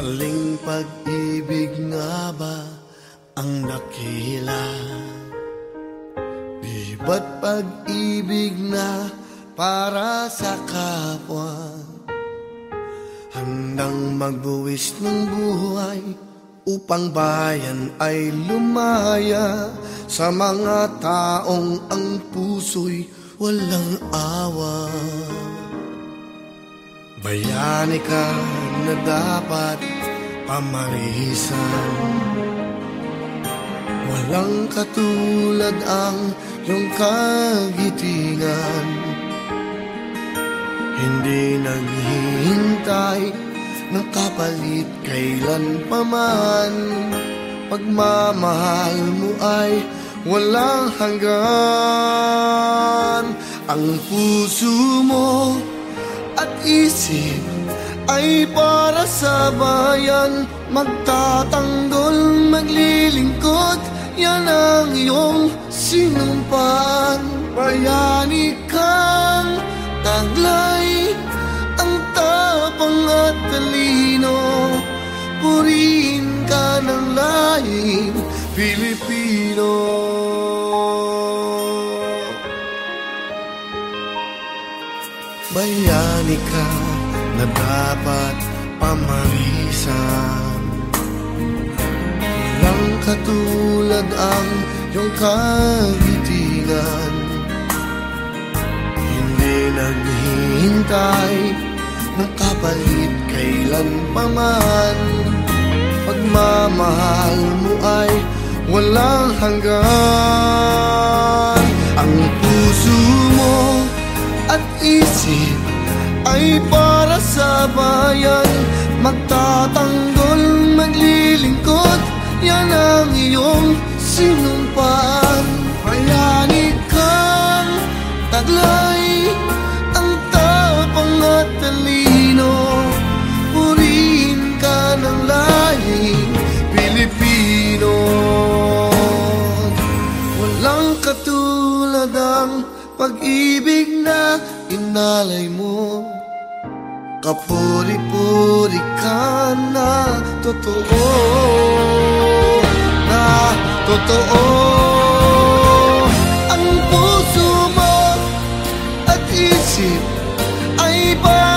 Aling pag-ibig nga ba ang dakila? Di ba't pag-ibig na para sa kapwa? Handang magbuwis ng buhay upang bayan ay lumaya sa mga taong ang puso'y walang awa. Bayani ka na dapat pamarisan, walang katulad ang iyong kagitingan. Hindi naghihintay ng kapalit kailan paman, pagmamahal mo ay walang hanggan. Ang puso mo at isip ay para sa bayan, magtatanggol, maglilingkod, yan ang iyong sinumpaan. Bayani kang taglay, ang tapang at talino, purihin ka ng lahing Pilipino. Bayani ka na dapat pamarisan, walang katulad ang iyong kagitingan. Hindi naghihintay ng kapalit kailan paman, pagmamahal mo ay walang hanggan. Ang puso mo at isip ay para sa bayan, magtatanggol, maglilingkod, yan ang iyong sinumpaan. Bayani kang taglay, ang tapang at talino, purihin ka ng lahing Pilipino. Walang katulad ang pag-ibig na inalay mo, kapuri-puri ka na totoo, na totoo. Ang puso mo at isip ay para